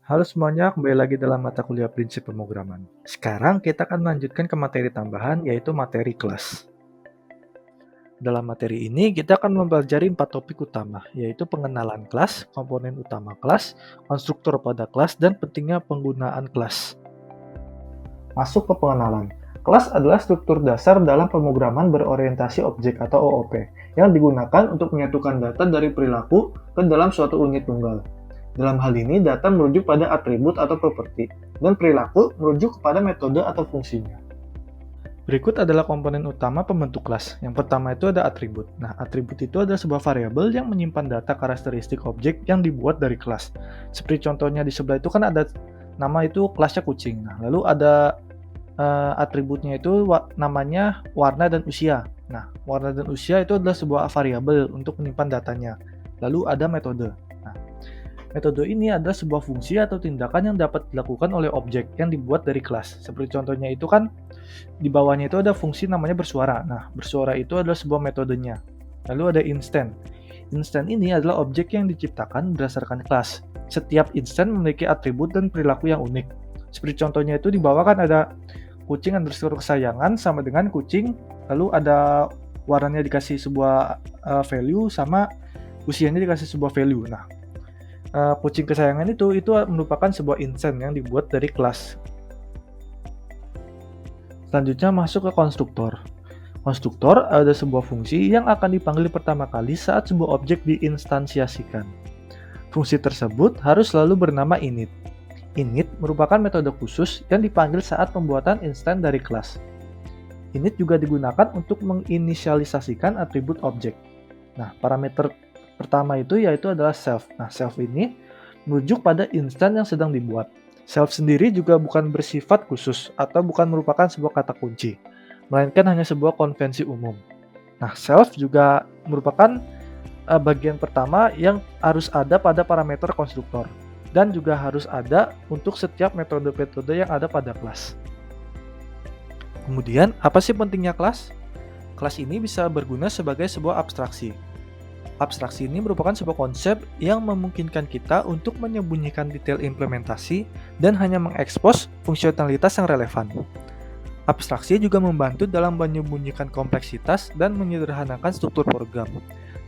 Halo semuanya, kembali lagi dalam mata kuliah prinsip pemrograman. Sekarang kita akan melanjutkan ke materi tambahan, yaitu materi kelas. Dalam materi ini, kita akan mempelajari 4 topik utama, yaitu pengenalan kelas, komponen utama kelas, konstruktor pada kelas, dan pentingnya penggunaan kelas. Masuk ke pengenalan. Kelas adalah struktur dasar dalam pemrograman berorientasi objek atau OOP, yang digunakan untuk menyatukan data dari perilaku ke dalam suatu unit tunggal. Dalam hal ini, data merujuk pada atribut atau properti, dan perilaku merujuk kepada metode atau fungsinya. Berikut adalah komponen utama pembentuk kelas. Yang pertama itu ada atribut. Nah, atribut itu adalah sebuah variabel yang menyimpan data karakteristik objek yang dibuat dari kelas. Seperti contohnya di sebelah itu kan ada nama itu kelasnya kucing. Nah, lalu ada atributnya itu namanya warna dan usia. Nah, warna dan usia itu adalah sebuah variabel untuk menyimpan datanya. Lalu ada metode. Nah, metode ini adalah sebuah fungsi atau tindakan yang dapat dilakukan oleh objek yang dibuat dari kelas. Seperti contohnya itu kan di bawahnya itu ada fungsi namanya bersuara. Nah, bersuara itu adalah sebuah metodenya. Lalu ada instant. Instant ini adalah objek yang diciptakan berdasarkan kelas. Setiap instant memiliki atribut dan perilaku yang unik. Seperti contohnya itu di bawah kan ada kucing underscore kesayangan sama dengan kucing, lalu ada warnanya dikasih sebuah value sama usianya dikasih sebuah value. Nah, kucing kesayangan itu merupakan sebuah instant yang dibuat dari kelas. Selanjutnya masuk ke konstruktor. Konstruktor ada sebuah fungsi yang akan dipanggil pertama kali saat sebuah objek diinstansiasikan. Fungsi tersebut harus selalu bernama init. Init merupakan metode khusus yang dipanggil saat pembuatan instan dari kelas. Init juga digunakan untuk menginisialisasikan atribut objek. Nah, parameter pertama itu yaitu adalah self. Nah, self ini merujuk pada instan yang sedang dibuat. Self sendiri juga bukan bersifat khusus atau bukan merupakan sebuah kata kunci, melainkan hanya sebuah konvensi umum. Nah, self juga merupakan bagian pertama yang harus ada pada parameter konstruktor dan juga harus ada untuk setiap metode-metode yang ada pada kelas. Kemudian, apa sih pentingnya kelas? Kelas ini bisa berguna sebagai sebuah abstraksi. Abstraksi ini merupakan sebuah konsep yang memungkinkan kita untuk menyembunyikan detail implementasi dan hanya mengekspos fungsionalitas yang relevan. Abstraksi juga membantu dalam menyembunyikan kompleksitas dan menyederhanakan struktur program.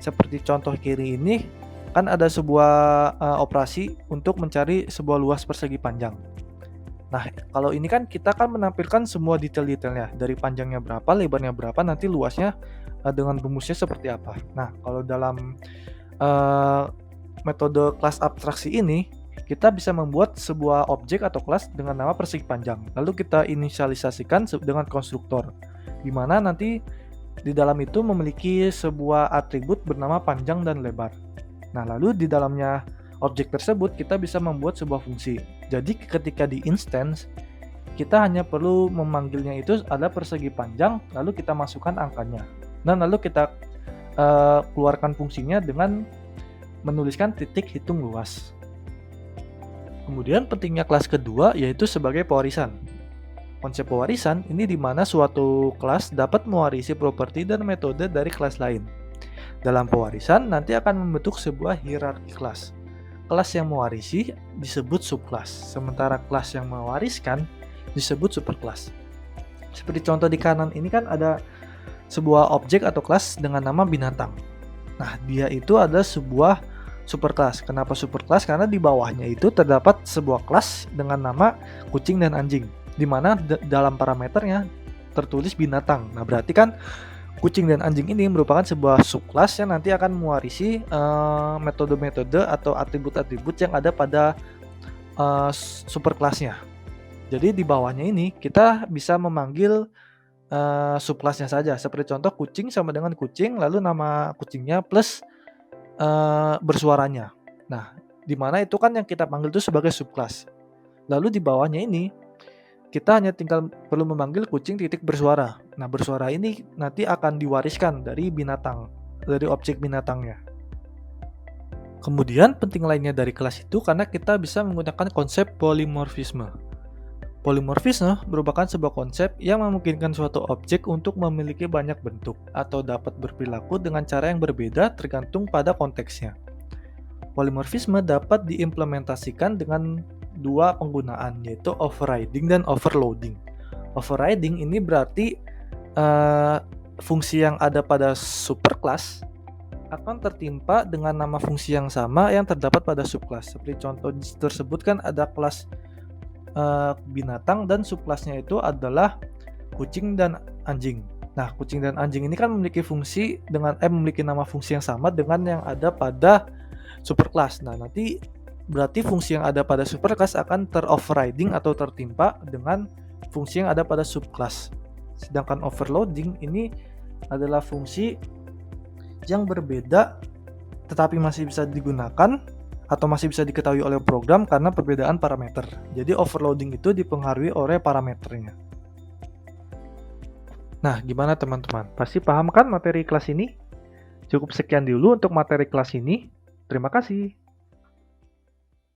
Seperti contoh kiri ini, kan ada sebuah operasi untuk mencari sebuah luas persegi panjang. Nah, kalau ini kan kita kan menampilkan semua detail-detailnya, dari panjangnya berapa, lebarnya berapa, nanti luasnya dengan rumusnya seperti apa. Nah, kalau dalam metode kelas abstraksi ini, kita bisa membuat sebuah objek atau kelas dengan nama persegi panjang. Lalu kita inisialisasikan dengan konstruktor, di mana nanti di dalam itu memiliki sebuah atribut bernama panjang dan lebar. Nah, lalu di dalamnya objek tersebut kita bisa membuat sebuah fungsi. Jadi ketika di instance, kita hanya perlu memanggilnya itu ada persegi panjang, lalu kita masukkan angkanya. Dan lalu kita keluarkan fungsinya dengan menuliskan titik hitung luas. Kemudian pentingnya kelas kedua yaitu sebagai pewarisan. Konsep pewarisan ini di mana suatu kelas dapat mewarisi properti dan metode dari kelas lain. Dalam pewarisan nanti akan membentuk sebuah hierarki kelas. Kelas yang mewarisi disebut subkelas, sementara kelas yang mewariskan disebut superkelas. Seperti contoh di kanan ini kan ada sebuah objek atau kelas dengan nama binatang. Nah, dia itu adalah sebuah superkelas. Kenapa superkelas? Karena di bawahnya itu terdapat sebuah kelas dengan nama kucing dan anjing, di mana dalam parameternya tertulis binatang. Nah, berarti kan kucing dan anjing ini merupakan sebuah subkelas yang nanti akan mewarisi metode-metode atau atribut-atribut yang ada pada superkelasnya. Jadi di bawahnya ini kita bisa memanggil subkelasnya saja. Seperti contoh kucing sama dengan kucing, lalu nama kucingnya plus bersuaranya. Nah, di mana itu kan yang kita panggil itu sebagai subkelas. Lalu di bawahnya ini kita hanya tinggal perlu memanggil kucing titik bersuara. Nah, bersuara ini nanti akan diwariskan dari binatang, dari objek binatangnya. Kemudian penting lainnya dari kelas itu karena kita bisa menggunakan konsep polimorfisme. Polimorfisme merupakan sebuah konsep yang memungkinkan suatu objek untuk memiliki banyak bentuk atau dapat berperilaku dengan cara yang berbeda tergantung pada konteksnya. Polimorfisme dapat diimplementasikan dengan dua penggunaan, yaitu overriding dan overloading. Overriding ini berarti fungsi yang ada pada superclass akan tertimpa dengan nama fungsi yang sama yang terdapat pada subclass. Seperti contoh tersebut kan ada kelas binatang dan subclassnya itu adalah kucing dan anjing. Nah, kucing dan anjing ini kan memiliki fungsi memiliki nama fungsi yang sama dengan yang ada pada superclass. Nah, nanti berarti fungsi yang ada pada superclass akan teroverriding atau tertimpa dengan fungsi yang ada pada subclass. Sedangkan overloading ini adalah fungsi yang berbeda tetapi masih bisa digunakan atau masih bisa diketahui oleh program karena perbedaan parameter. Jadi overloading itu dipengaruhi oleh parameternya. Nah, gimana teman-teman? Pasti paham kan materi kelas ini? Cukup sekian dulu untuk materi kelas ini. Terima kasih.